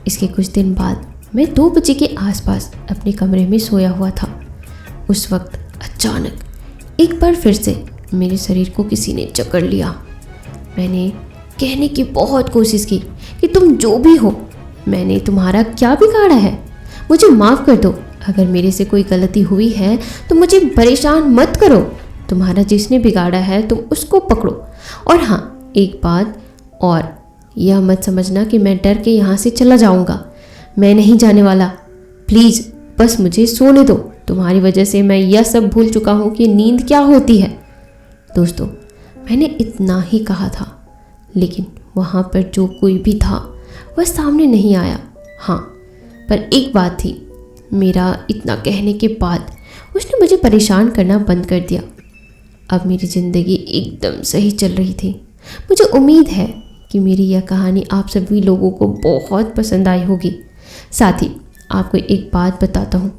इसके कुछ दिन बाद मैं 2 बजे के आसपास अपने कमरे में सोया हुआ था। उस वक्त अचानक एक बार फिर से मेरे शरीर को किसी ने जकड़ लिया। मैंने कहने की बहुत कोशिश की कि तुम जो भी हो, मैंने तुम्हारा क्या बिगाड़ा है, मुझे माफ़ कर दो। अगर मेरे से कोई गलती हुई है तो मुझे परेशान मत करो। तुम्हारा जिसने बिगाड़ा है तुम उसको पकड़ो। और हाँ, एक बात और, यह मत समझना कि मैं डर के यहाँ से चला जाऊँगा। मैं नहीं जाने वाला। प्लीज़ बस मुझे सोने दो। तुम्हारी वजह से मैं यह सब भूल चुका हूँ कि नींद क्या होती है। दोस्तों, मैंने इतना ही कहा था, लेकिन वहाँ पर जो कोई भी था वह सामने नहीं आया। हाँ, पर एक बात थी, मेरा इतना कहने के बाद उसने मुझे परेशान करना बंद कर दिया। अब मेरी ज़िंदगी एकदम सही चल रही थी। मुझे उम्मीद है कि मेरी यह कहानी आप सभी लोगों को बहुत पसंद आई होगी। साथ ही आपको एक बात बताता हूँ,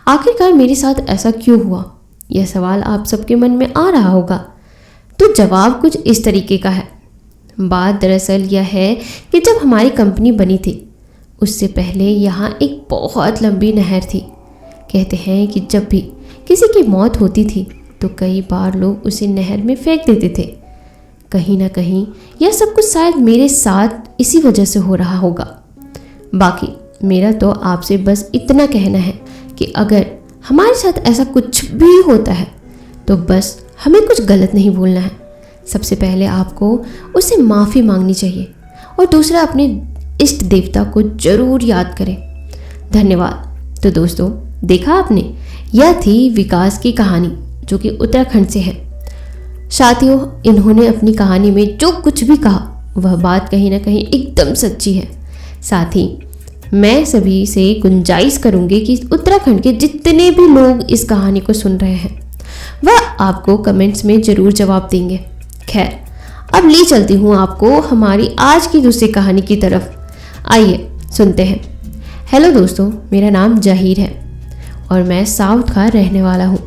आखिरकार मेरे साथ ऐसा क्यों हुआ, यह सवाल आप सबके मन में आ रहा होगा। तो जवाब कुछ इस तरीके का है। बात दरअसल यह है कि जब हमारी कंपनी बनी थी, उससे पहले यहाँ एक बहुत लंबी नहर थी। कहते हैं कि जब भी किसी की मौत होती थी तो कई बार लोग उसे नहर में फेंक देते थे। कहीं ना कहीं यह सब कुछ शायद मेरे साथ इसी वजह से हो रहा होगा। बाकी मेरा तो आपसे बस इतना कहना है कि अगर हमारे साथ ऐसा कुछ भी होता है तो बस हमें कुछ गलत नहीं बोलना है। सबसे पहले आपको उससे माफ़ी मांगनी चाहिए और दूसरा अपने इष्ट देवता को ज़रूर याद करें। धन्यवाद। तो दोस्तों, देखा आपने, यह थी विकास की कहानी जो कि उत्तराखंड से है। साथियों, इन्होंने अपनी कहानी में जो कुछ भी कहा वह बात कहीं ना कहीं एकदम सच्ची है। साथ ही मैं सभी से गुंजाइश करूंगी कि उत्तराखंड के जितने भी लोग इस कहानी को सुन रहे हैं वह आपको कमेंट्स में ज़रूर जवाब देंगे। खैर, अब ले चलती हूँ आपको हमारी आज की दूसरी कहानी की तरफ। आइए सुनते हैं। हेलो दोस्तों, मेरा नाम जहीर है और मैं साउथ का रहने वाला हूँ।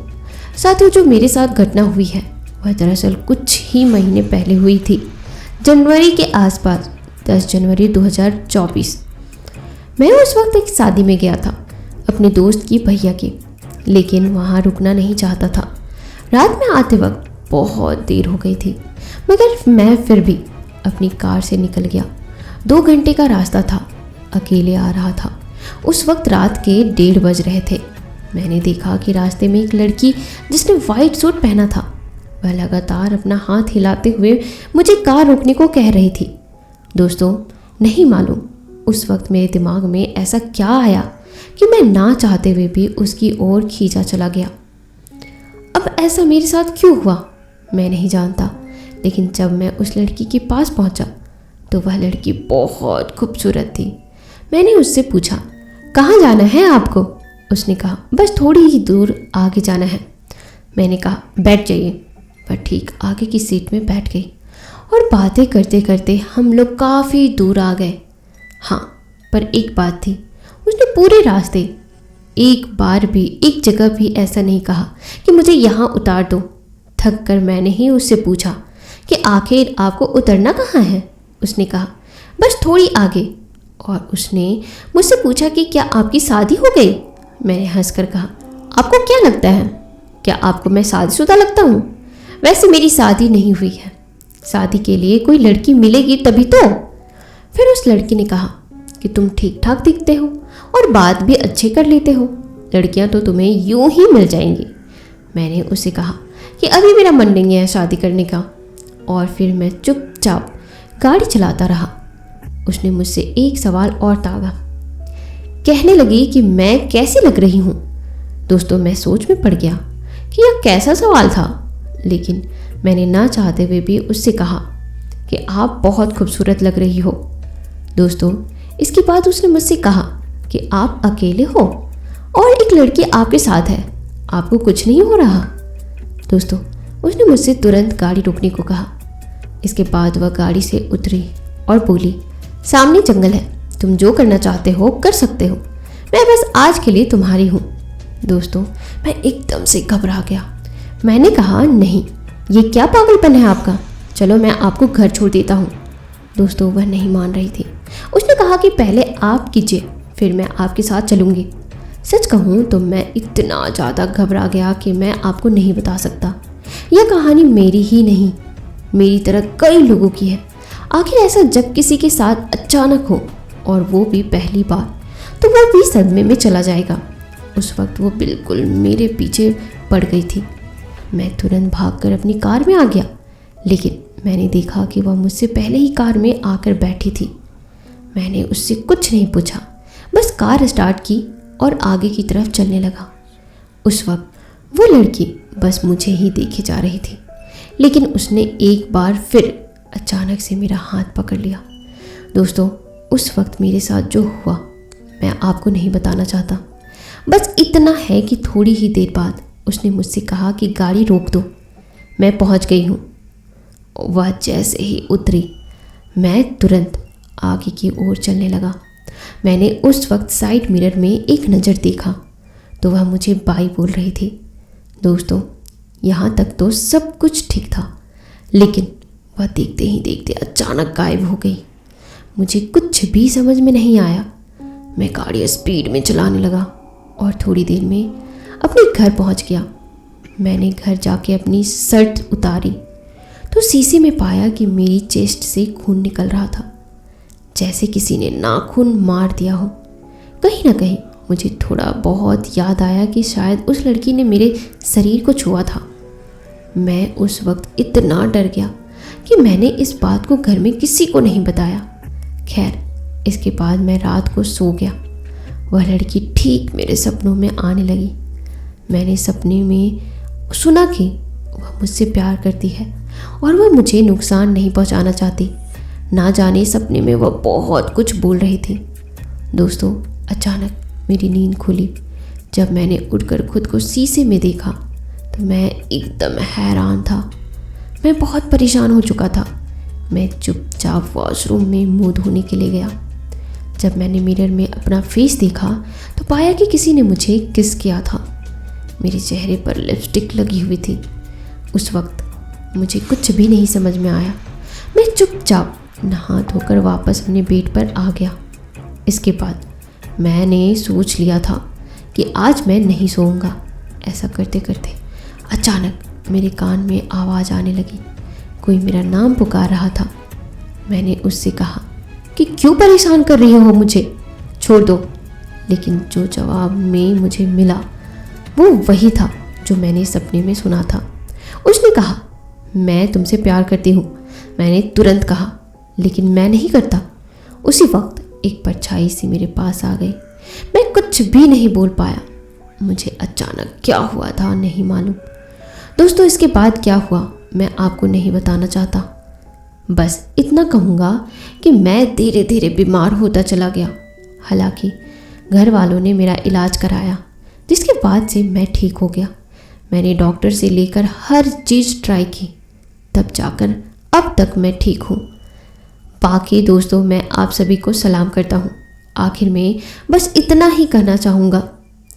साथियों, जो मेरे साथ घटना हुई है वह दरअसल कुछ ही महीने पहले हुई थी, जनवरी के आसपास, 10 जनवरी 2024। मैं उस वक्त एक शादी में गया था अपने दोस्त की भैया की, लेकिन वहाँ रुकना नहीं चाहता था। रात में आते वक्त बहुत देर हो गई थी, मगर मैं फिर भी अपनी कार से निकल गया। 2 घंटे का रास्ता था, अकेले आ रहा था। उस वक्त रात के 1:30 बज रहे थे। मैंने देखा कि रास्ते में एक लड़की जिसने वाइट सूट पहना था, वह लगातार अपना हाथ हिलाते हुए मुझे कार रोकने को कह रही थी। दोस्तों, नहीं मालूम उस वक्त मेरे दिमाग में ऐसा क्या आया कि मैं ना चाहते हुए भी उसकी ओर खींचा चला गया। अब ऐसा मेरे साथ क्यों हुआ मैं नहीं जानता, लेकिन जब मैं उस लड़की के पास पहुंचा तो वह लड़की बहुत खूबसूरत थी। मैंने उससे पूछा, कहाँ जाना है आपको? उसने कहा, बस थोड़ी ही दूर आगे जाना है। मैंने कहा, बैठ जाइए। वह ठीक आगे की सीट में बैठ गई और बातें करते करते हम लोग काफ़ी दूर आ गए। हाँ, पर एक बात थी, उसने पूरे रास्ते एक बार भी, एक जगह भी ऐसा नहीं कहा कि मुझे यहाँ उतार दो। थक कर मैंने ही उससे पूछा कि आखिर आपको उतरना कहाँ है। उसने कहा बस थोड़ी आगे। और उसने मुझसे पूछा कि क्या आपकी शादी हो गई। मैंने हंसकर कहा आपको क्या लगता है, क्या आपको मैं शादीशुदा लगता हूँ? वैसे मेरी शादी नहीं हुई है, शादी के लिए कोई लड़की मिलेगी तभी तो। फिर उस लड़की ने कहा कि तुम ठीक ठाक दिखते हो और बात भी अच्छे कर लेते हो, लड़कियां तो तुम्हें यूं ही मिल जाएंगी। मैंने उसे कहा कि अभी मेरा मन नहीं है शादी करने का, और फिर मैं चुपचाप गाड़ी चलाता रहा। उसने मुझसे एक सवाल और तागा, कहने लगी कि मैं कैसी लग रही हूँ। दोस्तों, मैं सोच में पड़ गया कि यह कैसा सवाल था, लेकिन मैंने ना चाहते हुए भी उससे कहा कि आप बहुत खूबसूरत लग रही हो। दोस्तों, इसके बाद उसने मुझसे कहा कि आप अकेले हो और एक लड़की आपके साथ है, आपको कुछ नहीं हो रहा। दोस्तों, उसने मुझसे तुरंत गाड़ी रोकने को कहा। इसके बाद वह गाड़ी से उतरी और बोली सामने जंगल है, तुम जो करना चाहते हो कर सकते हो, मैं बस आज के लिए तुम्हारी हूँ। दोस्तों, मैं एकदम से घबरा गया। मैंने कहा नहीं, ये क्या पागलपन है आपका, चलो मैं आपको घर छोड़ देता हूँ। दोस्तों, वह नहीं मान रही थी। उसने कहा कि पहले आप कीजिए फिर मैं आपके साथ चलूँगी। सच कहूँ तो मैं इतना ज़्यादा घबरा गया कि मैं आपको नहीं बता सकता। यह कहानी मेरी ही नहीं, मेरी तरह कई लोगों की है। आखिर ऐसा जब किसी के साथ अचानक हो और वो भी पहली बार, तो वह भी सदमे में चला जाएगा। उस वक्त वो बिल्कुल मेरे पीछे पड़ गई थी। मैं तुरंत भागकर अपनी कार में आ गया, लेकिन मैंने देखा कि वह मुझसे पहले ही कार में आकर बैठी थी। मैंने उससे कुछ नहीं पूछा, बस कार स्टार्ट की और आगे की तरफ चलने लगा। उस वक्त वो लड़की बस मुझे ही देखे जा रही थी, लेकिन उसने एक बार फिर अचानक से मेरा हाथ पकड़ लिया। दोस्तों, उस वक्त मेरे साथ जो हुआ मैं आपको नहीं बताना चाहता। बस इतना है कि थोड़ी ही देर बाद उसने मुझसे कहा कि गाड़ी रोक दो, मैं पहुंच गई हूँ। वह जैसे ही उतरी, मैं तुरंत आगे की ओर चलने लगा। मैंने उस वक्त साइड मिरर में एक नज़र देखा तो वह मुझे बाय बोल रही थी। दोस्तों, यहाँ तक तो सब कुछ ठीक था, लेकिन वह देखते ही देखते अचानक गायब हो गई। मुझे कुछ भी समझ में नहीं आया। मैं गाड़ी स्पीड में चलाने लगा और थोड़ी देर में अपने घर पहुंच गया। मैंने घर जाके अपनी शर्ट उतारी तो शीशे में पाया कि मेरी चेस्ट से खून निकल रहा था, जैसे किसी ने नाखून मार दिया हो। कहीं ना कहीं मुझे थोड़ा बहुत याद आया कि शायद उस लड़की ने मेरे शरीर को छुआ था। मैं उस वक्त इतना डर गया कि मैंने इस बात को घर में किसी को नहीं बताया। खैर, इसके बाद मैं रात को सो गया। वह लड़की ठीक मेरे सपनों में आने लगी। मैंने सपने में सुना कि वह मुझसे प्यार करती है और वह मुझे नुकसान नहीं पहुंचाना चाहती। ना जाने सपने में वह बहुत कुछ बोल रही थी। दोस्तों, अचानक मेरी नींद खुली। जब मैंने उठकर खुद को शीशे में देखा तो मैं एकदम हैरान था। मैं बहुत परेशान हो चुका था। मैं चुपचाप वॉशरूम में मुंह धोने के लिए गया। जब मैंने मिरर में अपना फेस देखा तो पाया कि किसी ने मुझे किस किया था। मेरे चेहरे पर लिपस्टिक लगी हुई थी। उस वक्त मुझे कुछ भी नहीं समझ में आया। मैं चुपचाप नहा धोकर वापस अपने बेड पर आ गया। इसके बाद मैंने सोच लिया था कि आज मैं नहीं सोऊंगा। ऐसा करते करते अचानक मेरे कान में आवाज़ आने लगी। कोई मेरा नाम पुकार रहा था। मैंने उससे कहा कि क्यों परेशान कर रही हो मुझे, छोड़ दो। लेकिन जो जवाब में मुझे मिला वो वही था जो मैंने सपने में सुना था। उसने कहा, मैं तुमसे प्यार करती हूँ। मैंने तुरंत कहा, लेकिन मैं नहीं करता। उसी वक्त एक परछाई सी मेरे पास आ गई। मैं कुछ भी नहीं बोल पाया। मुझे अचानक क्या हुआ था नहीं मालूम। दोस्तों, इसके बाद क्या हुआ मैं आपको नहीं बताना चाहता। बस इतना कहूँगा कि मैं धीरे धीरे बीमार होता चला गया। हालांकि घर वालों ने मेरा इलाज कराया, जिसके बाद से मैं ठीक हो गया। मैंने डॉक्टर से लेकर हर चीज़ ट्राई की, तब जाकर अब तक मैं ठीक हूँ। बाकी दोस्तों, मैं आप सभी को सलाम करता हूँ। आखिर में बस इतना ही कहना चाहूँगा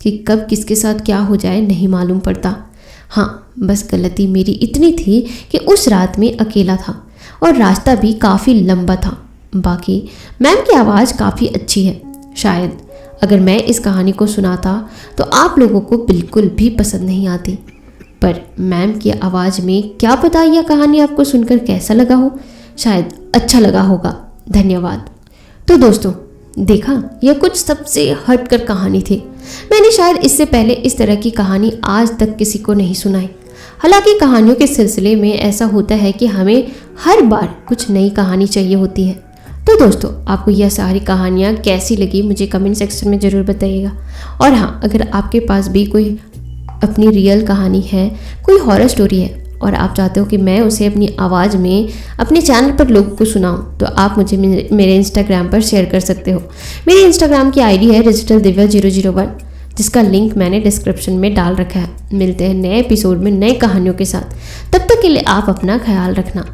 कि कि कब किसके साथ क्या हो जाए नहीं मालूम पड़ता। हाँ, बस गलती मेरी इतनी थी कि उस रात में अकेला था और रास्ता भी काफ़ी लंबा था। बाकी मैम की आवाज़ काफ़ी अच्छी है। शायद अगर मैं इस कहानी को सुनाता तो आप लोगों को बिल्कुल भी पसंद नहीं आती, पर मैम की आवाज़ में क्या पता यह कहानी आपको सुनकर कैसा लगा हो, शायद अच्छा लगा होगा। धन्यवाद। तो दोस्तों, देखा, यह कुछ सबसे हटकर कहानी थी। मैंने शायद इससे पहले इस तरह की कहानी आज तक किसी को नहीं सुनाई। हालांकि कहानियों के सिलसिले में ऐसा होता है कि हमें हर बार कुछ नई कहानी चाहिए होती है। तो दोस्तों, आपको यह सारी कहानियाँ कैसी लगी मुझे कमेंट सेक्शन में ज़रूर बताइएगा। और हाँ, अगर आपके पास भी कोई अपनी रियल कहानी है, कोई हॉरर स्टोरी है और आप चाहते हो कि मैं उसे अपनी आवाज़ में अपने चैनल पर लोगों को सुनाऊं, तो आप मुझे मेरे इंस्टाग्राम पर शेयर कर सकते हो। मेरी इंस्टाग्राम की आईडी है digitaldiव्या001, जिसका लिंक मैंने डिस्क्रिप्शन में डाल रखा है। मिलते हैं नए एपिसोड में नए कहानियों के साथ। तब तक के लिए आप अपना ख्याल रखना।